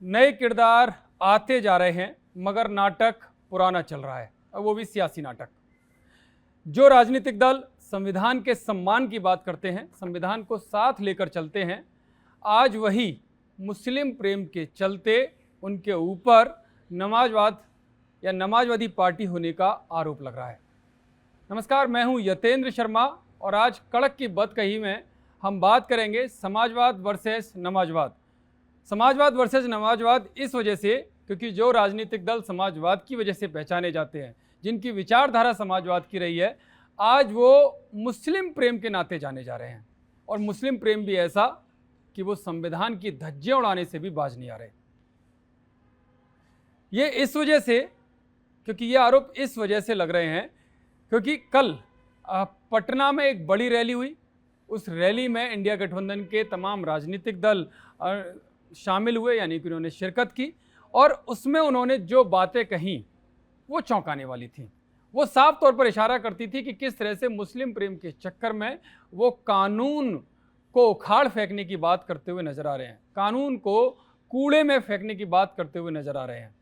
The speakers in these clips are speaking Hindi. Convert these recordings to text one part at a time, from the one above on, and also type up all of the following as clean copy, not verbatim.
नए किरदार आते जा रहे हैं मगर नाटक पुराना चल रहा है, और वो भी सियासी नाटक। जो राजनीतिक दल संविधान के सम्मान की बात करते हैं, संविधान को साथ लेकर चलते हैं, आज वही मुस्लिम प्रेम के चलते उनके ऊपर नमाजवाद या नमाजवादी पार्टी होने का आरोप लग रहा है। नमस्कार, मैं हूं यतेंद्र शर्मा और आज कड़क की बात कही में हम बात करेंगे समाजवाद वर्सेस नमाजवाद। समाजवाद वर्सेस नमाजवाद इस वजह से क्योंकि जो राजनीतिक दल समाजवाद की वजह से पहचाने जाते हैं, जिनकी विचारधारा समाजवाद की रही है, आज वो मुस्लिम प्रेम के नाते जाने जा रहे हैं। और मुस्लिम प्रेम भी ऐसा कि वो संविधान की धज्जियां उड़ाने से भी बाज नहीं आ रहे। ये इस वजह से, क्योंकि ये आरोप इस वजह से लग रहे हैं क्योंकि कल पटना में एक बड़ी रैली हुई। उस रैली में इंडिया गठबंधन के तमाम राजनीतिक दल शामिल हुए, यानी कि उन्होंने शिरकत की, और उसमें उन्होंने जो बातें कहीं वो चौंकाने वाली थी। वो साफ तौर पर इशारा करती थी कि किस तरह से मुस्लिम प्रेम के चक्कर में वो कानून को उखाड़ फेंकने की बात करते हुए नजर आ रहे हैं, कानून को कूड़े में फेंकने की बात करते हुए नजर आ रहे हैं।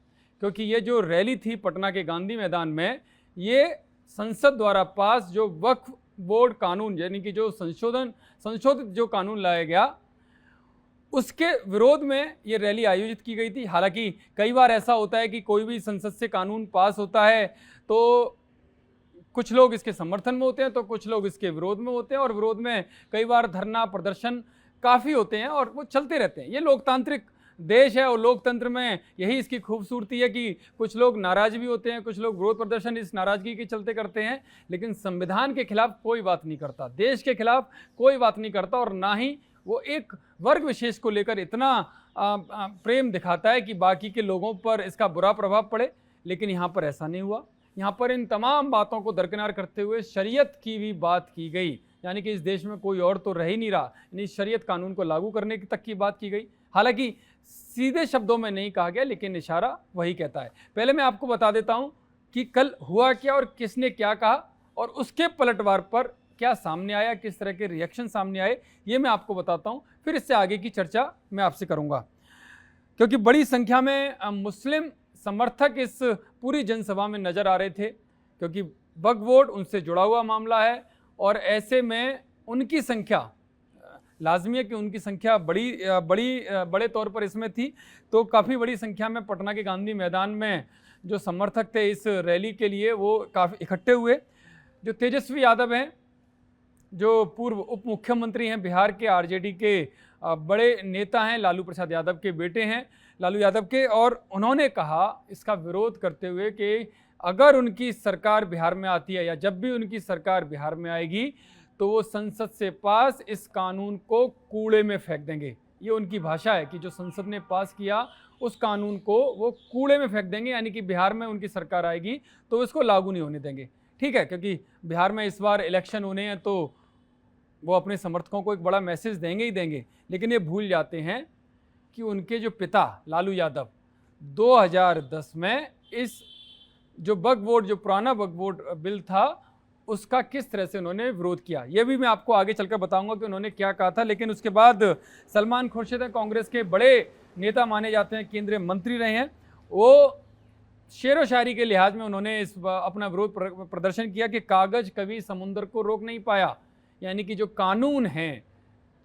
क्योंकि ये जो रैली थी पटना के गांधी मैदान में, ये संसद द्वारा पास जो वक्फ बोर्ड कानून, यानी कि जो संशोधित जो कानून लाया गया, उसके विरोध में ये रैली आयोजित की गई थी। हालांकि कई बार ऐसा होता है कि कोई भी संसद से कानून पास होता है तो कुछ लोग इसके समर्थन में होते हैं तो कुछ लोग इसके विरोध में होते हैं, और विरोध में कई बार धरना प्रदर्शन काफ़ी होते हैं और वो चलते रहते हैं। ये लोकतांत्रिक देश है और लोकतंत्र में यही इसकी खूबसूरती है कि कुछ लोग नाराज भी होते हैं, कुछ लोग विरोध प्रदर्शन इस नाराजगी के चलते करते हैं, लेकिन संविधान के खिलाफ कोई बात नहीं करता, देश के खिलाफ कोई बात नहीं करता, और ना ही वो एक वर्ग विशेष को लेकर इतना प्रेम दिखाता है कि बाकी के लोगों पर इसका बुरा प्रभाव पड़े। लेकिन यहाँ पर ऐसा नहीं हुआ। यहाँ पर इन तमाम बातों को दरकिनार करते हुए शरीयत की भी बात की गई, यानी कि इस देश में कोई और तो रह ही नहीं रहा, यानी शरीयत कानून को लागू करने तक की बात की गई। हालांकि सीधे शब्दों में नहीं कहा गया, लेकिन इशारा वही कहता है। पहले मैं आपको बता देता हूँ कि कल हुआ क्या और किसने क्या कहा, और उसके पलटवार पर क्या सामने आया, किस तरह के रिएक्शन सामने आए, ये मैं आपको बताता हूँ। फिर इससे आगे की चर्चा मैं आपसे करूँगा, क्योंकि बड़ी संख्या में मुस्लिम समर्थक इस पूरी जनसभा में नजर आ रहे थे, क्योंकि वक्फ बोर्ड उनसे जुड़ा हुआ मामला है, और ऐसे में उनकी संख्या लाजमी है कि उनकी संख्या बड़े तौर पर इसमें थी। तो काफ़ी बड़ी संख्या में पटना के गांधी मैदान में जो समर्थक थे इस रैली के लिए, वो काफ़ी इकट्ठे हुए। जो तेजस्वी यादव हैं, जो पूर्व उप मुख्यमंत्री हैं बिहार के, आरजेडी के बड़े नेता हैं, लालू प्रसाद यादव के बेटे हैं, लालू यादव के, और उन्होंने कहा इसका विरोध करते हुए कि अगर उनकी सरकार बिहार में आती है या जब भी उनकी सरकार बिहार में आएगी तो वो संसद से पास इस कानून को कूड़े में फेंक देंगे। ये उनकी भाषा है कि जो संसद ने पास किया उस कानून को वो कूड़े में फेंक देंगे, यानी कि बिहार में उनकी सरकार आएगी तो इसको लागू नहीं होने देंगे। ठीक है, क्योंकि बिहार में इस बार इलेक्शन होने हैं तो वो अपने समर्थकों को एक बड़ा मैसेज देंगे ही देंगे, लेकिन ये भूल जाते हैं कि उनके जो पिता लालू यादव 2010 में इस जो वक्फ बोर्ड, जो पुराना वक्फ बोर्ड बिल था, उसका किस तरह से उन्होंने विरोध किया, ये भी मैं आपको आगे चलकर बताऊंगा कि उन्होंने क्या कहा था। लेकिन उसके बाद सलमान खुर्शीद कांग्रेस के बड़े नेता माने जाते हैं, केंद्रीय मंत्री रहे हैं, वो शेर व शायरी के लिहाज में उन्होंने इस अपना विरोध प्रदर्शन किया कि कागज कभी समुद्र को रोक नहीं पाया। यानी कि जो कानून हैं,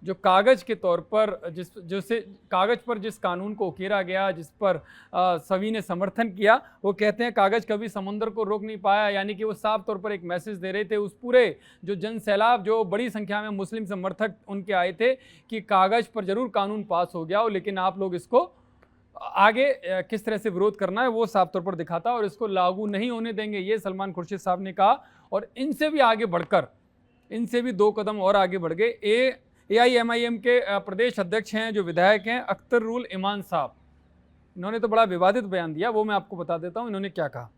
जो कागज के तौर पर कागज पर जिस कानून को उकेरा गया, जिस पर सभी ने समर्थन किया, वो कहते हैं कागज कभी समुद्र को रोक नहीं पाया। यानी कि वो साफ तौर पर एक मैसेज दे रहे थे उस पूरे जो जन सैलाब, जो बड़ी संख्या में मुस्लिम समर्थक उनके आए थे, कि कागज पर जरूर कानून पास हो गया हो, लेकिन आप लोग इसको आगे किस तरह से विरोध करना है वो साफ तौर पर दिखाता, और इसको लागू नहीं होने देंगे, ये सलमान खुर्शीद साहब ने कहा। और इनसे भी आगे बढ़कर, इनसे भी 2 कदम और आगे बढ़ गए AIMIM के प्रदेश अध्यक्ष हैं, जो विधायक हैं, अख्तरुल इमान साहब। इन्होंने तो बड़ा विवादित बयान दिया, वो मैं आपको बता देता हूँ इन्होंने क्या कहा।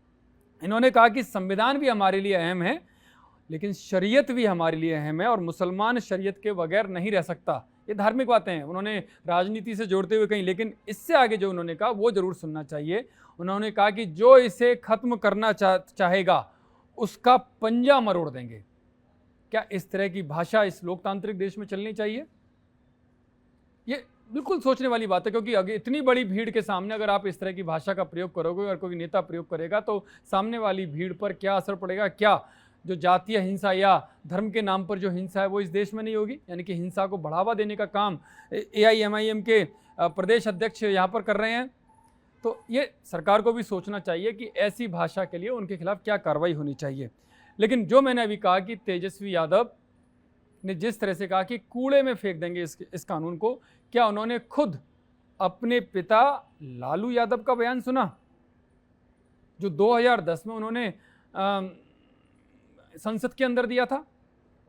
इन्होंने कहा कि संविधान भी हमारे लिए अहम है, लेकिन शरीयत भी हमारे लिए अहम है, और मुसलमान शरीयत के बगैर नहीं रह सकता। ये धार्मिक बातें हैं, उन्होंने राजनीति से जोड़ते हुए कहीं, लेकिन इससे आगे जो उन्होंने कहा वो जरूर सुनना चाहिए। उन्होंने कहा कि जो इसे खत्म करना चाहेगा उसका पंजा मरोड़ देंगे। क्या इस तरह की भाषा इस लोकतांत्रिक देश में चलनी चाहिए? ये बिल्कुल सोचने वाली बात है, क्योंकि अगर इतनी बड़ी भीड़ के सामने अगर आप इस तरह की भाषा का प्रयोग करोगे और कोई नेता प्रयोग करेगा तो सामने वाली भीड़ पर क्या असर पड़ेगा, क्या जो जातीय हिंसा या धर्म के नाम पर जो हिंसा है वो इस देश में नहीं होगी। यानी कि हिंसा को बढ़ावा देने का काम AIMIM के प्रदेश अध्यक्ष यहाँ पर कर रहे हैं। तो ये सरकार को भी सोचना चाहिए कि ऐसी भाषा के लिए उनके खिलाफ क्या कार्रवाई होनी चाहिए। लेकिन जो मैंने अभी कहा कि तेजस्वी यादव ने जिस तरह से कहा कि कूड़े में फेंक देंगे इस कानून को, क्या उन्होंने खुद अपने पिता लालू यादव का बयान सुना जो 2010 में उन्होंने संसद के अंदर दिया था?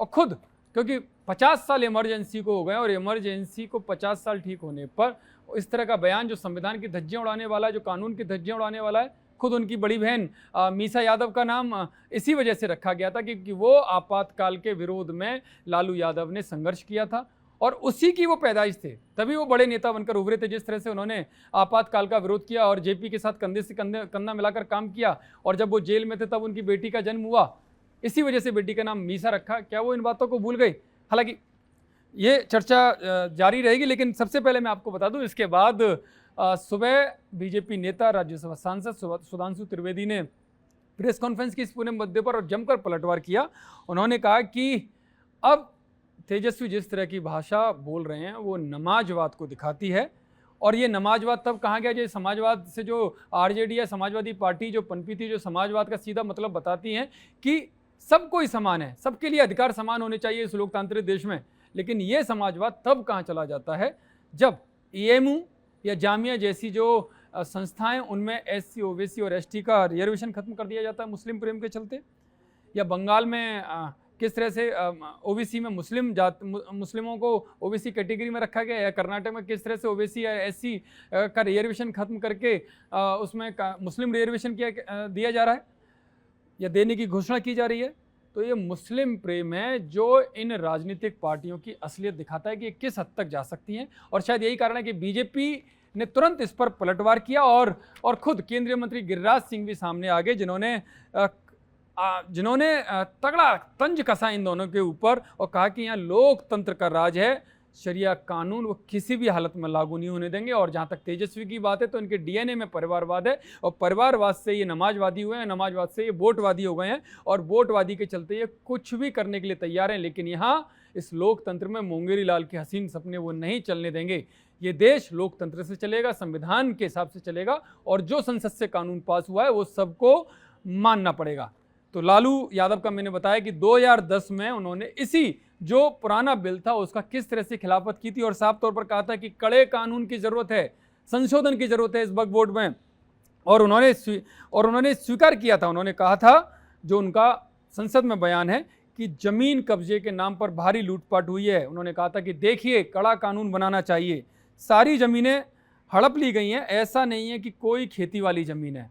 और खुद, क्योंकि 50 साल इमरजेंसी को हो गए और इमरजेंसी को 50 साल ठीक होने पर इस तरह का बयान जो संविधान की धज्जियां उड़ाने वाला है, जो कानून की धज्जियां उड़ाने वाला है, खुद उनकी बड़ी बहन मीसा यादव का नाम इसी वजह से रखा गया था क्योंकि वो आपातकाल के विरोध में लालू यादव ने संघर्ष किया था और उसी की वो पैदाइश थे, तभी वो बड़े नेता बनकर उभरे थे। जिस तरह से उन्होंने आपातकाल का विरोध किया और जेपी के साथ कंधे से कंधा मिलाकर काम किया, और जब वो जेल में थे तब उनकी बेटी का जन्म हुआ, इसी वजह से बेटी का नाम मीसा रखा। क्या वो इन बातों को भूल गई? हालांकि ये चर्चा जारी रहेगी, लेकिन सबसे पहले मैं आपको बता दूं, इसके बाद सुबह बीजेपी नेता राज्यसभा सांसद सुधांशु त्रिवेदी ने प्रेस कॉन्फ्रेंस की इस पूरे मुद्दे पर और जमकर पलटवार किया। उन्होंने कहा कि अब तेजस्वी जिस तरह की भाषा बोल रहे हैं वो नमाजवाद को दिखाती है, और ये नमाजवाद तब कहाँ गया जो समाजवाद से जो RJD या समाजवादी पार्टी जो पनपी थी, जो समाजवाद का सीधा मतलब बताती हैं कि सब कोई समान है, सबके लिए अधिकार समान होने चाहिए इस लोकतांत्रिक देश में। लेकिन ये समाजवाद तब कहाँ चला जाता है जब EMU या जामिया जैसी जो संस्थाएं उनमें SC OBC और ST का रिजर्वेशन खत्म कर दिया जाता है मुस्लिम प्रेम के चलते, या बंगाल में किस तरह से OBC में मुस्लिमों को OBC कैटेगरी में रखा गया, या कर्नाटक में किस तरह से OBC या SC का रिजर्वेशन खत्म करके उसमें मुस्लिम रिजर्वेशन दिया जा रहा है या देने की घोषणा की जा रही है। तो ये मुस्लिम प्रेम है जो इन राजनीतिक पार्टियों की असलियत दिखाता है कि किस हद तक जा सकती हैं, और शायद यही कारण है कि बीजेपी ने तुरंत इस पर पलटवार किया और खुद केंद्रीय मंत्री गिरिराज सिंह भी सामने आ गए, जिन्होंने तगड़ा तंज कसा इन दोनों के ऊपर और कहा कि यहाँ लोकतंत्र का राज है, शरिया कानून वो किसी भी हालत में लागू नहीं होने देंगे। और जहाँ तक तेजस्वी की बात है तो इनके DNA में परिवारवाद है, और परिवारवाद से ये नमाजवादी हुए हैं, नमाजवाद से ये वोटवादी हो गए हैं, और वोटवादी के चलते ये कुछ भी करने के लिए तैयार हैं। लेकिन यहाँ इस लोकतंत्र में मुंगेरी लाल के हसीन सपने वो नहीं चलने देंगे। ये देश लोकतंत्र से चलेगा, संविधान के हिसाब से चलेगा, और जो संसद से कानून पास हुआ है वो सबको मानना पड़ेगा। तो लालू यादव का मैंने बताया कि 2010 में उन्होंने इसी जो पुराना बिल था उसका किस तरह से खिलाफत की थी, और साफ तौर पर कहा था कि कड़े कानून की जरूरत है, संशोधन की जरूरत है इस वक्फ बोर्ड में। और उन्होंने स्वीकार किया था, उन्होंने कहा था, जो उनका संसद में बयान है, कि जमीन कब्जे के नाम पर भारी लूटपाट हुई है। उन्होंने कहा था कि देखिए कड़ा कानून बनाना चाहिए, सारी जमीनें हड़प ली गई हैं, ऐसा नहीं है कि कोई खेती वाली जमीन है,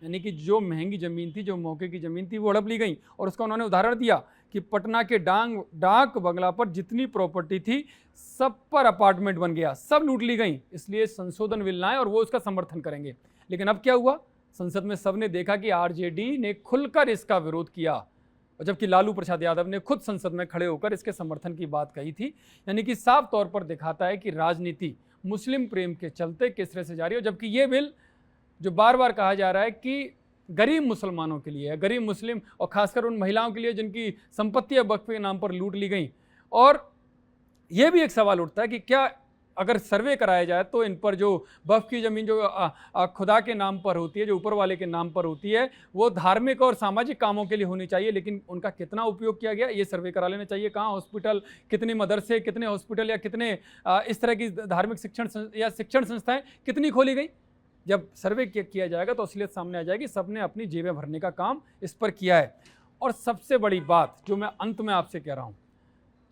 यानी कि जो महंगी ज़मीन थी, जो मौके की ज़मीन थी वो हड़प ली गई। और उसका उन्होंने उदाहरण दिया कि पटना के डाक बंगला पर जितनी प्रॉपर्टी थी सब पर अपार्टमेंट बन गया, सब लूट ली गई। इसलिए संशोधन बिल लाए और वो उसका समर्थन करेंगे। लेकिन अब क्या हुआ, संसद में सबने देखा कि RJD ने खुलकर इसका विरोध किया, और जबकि लालू प्रसाद यादव ने खुद संसद में खड़े होकर इसके समर्थन की बात कही थी। यानी कि साफ तौर पर दिखाता है कि राजनीति मुस्लिम प्रेम के चलते किस तरह से जारी है। जबकि ये बिल जो बार बार कहा जा रहा है कि गरीब मुसलमानों के लिए है, गरीब मुस्लिम और खासकर उन महिलाओं के लिए जिनकी संपत्ति वक्फ के नाम पर लूट ली गई। और ये भी एक सवाल उठता है कि क्या अगर सर्वे कराया जाए तो इन पर जो वक्फ की ज़मीन जो खुदा के नाम पर होती है, जो ऊपर वाले के नाम पर होती है, वो धार्मिक और सामाजिक कामों के लिए होनी चाहिए, लेकिन उनका कितना उपयोग किया गया ये सर्वे करा लेना चाहिए। कहाँ हॉस्पिटल, कितने मदरसे, कितने हॉस्पिटल या कितने इस तरह की धार्मिक शिक्षण संस्थाएँ कितनी खोली गई। जब सर्वे किया जाएगा तो असलियत सामने आ जाएगी, सबने अपनी जेबें भरने का काम इस पर किया है। और सबसे बड़ी बात जो मैं अंत में आपसे कह रहा हूँ,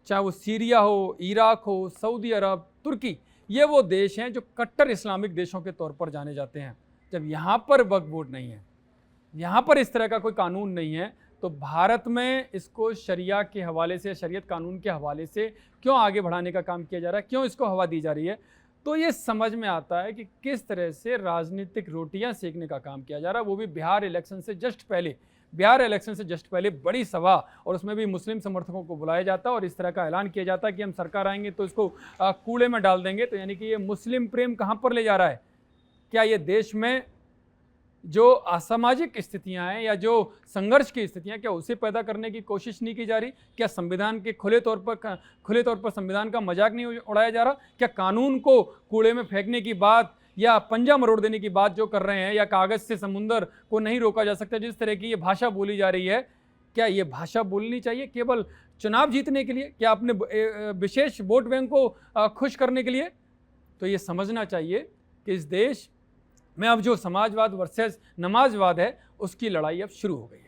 चाहे वो सीरिया हो, इराक हो, सऊदी अरब, तुर्की, ये वो देश हैं जो कट्टर इस्लामिक देशों के तौर पर जाने जाते हैं। जब यहाँ पर वक्फ बोर्ड नहीं है, यहाँ पर इस तरह का कोई कानून नहीं है, तो भारत में इसको शरिया के हवाले से, शरीयत कानून के हवाले से क्यों आगे बढ़ाने का काम किया जा रहा है, क्यों इसको हवा दी जा रही है? तो ये समझ में आता है कि किस तरह से राजनीतिक रोटियां सेकने का काम किया जा रहा है, वो भी बिहार इलेक्शन से जस्ट पहले बड़ी सभा, और उसमें भी मुस्लिम समर्थकों को बुलाया जाता है और इस तरह का ऐलान किया जाता है कि हम सरकार आएंगे तो इसको कूड़े में डाल देंगे। तो यानी कि ये मुस्लिम प्रेम कहाँ पर ले जा रहा है? क्या ये देश में जो असामाजिक स्थितियां हैं या जो संघर्ष की स्थितियां, क्या उसे पैदा करने की कोशिश नहीं की जा रही? क्या संविधान के खुले तौर पर संविधान का मजाक नहीं उड़ाया जा रहा? क्या कानून को कूड़े में फेंकने की बात या पंजा मरोड़ देने की बात जो कर रहे हैं, या कागज से समुंदर को नहीं रोका जा सकता, जिस तरह की ये भाषा बोली जा रही है, क्या ये भाषा बोलनी चाहिए केवल चुनाव जीतने के लिए? क्या अपने विशेष वोट बैंक को खुश करने के लिए? तो ये समझना चाहिए कि इस देश में अब जो समाजवाद वर्सेस नमाजवाद है, उसकी लड़ाई अब शुरू हो गई।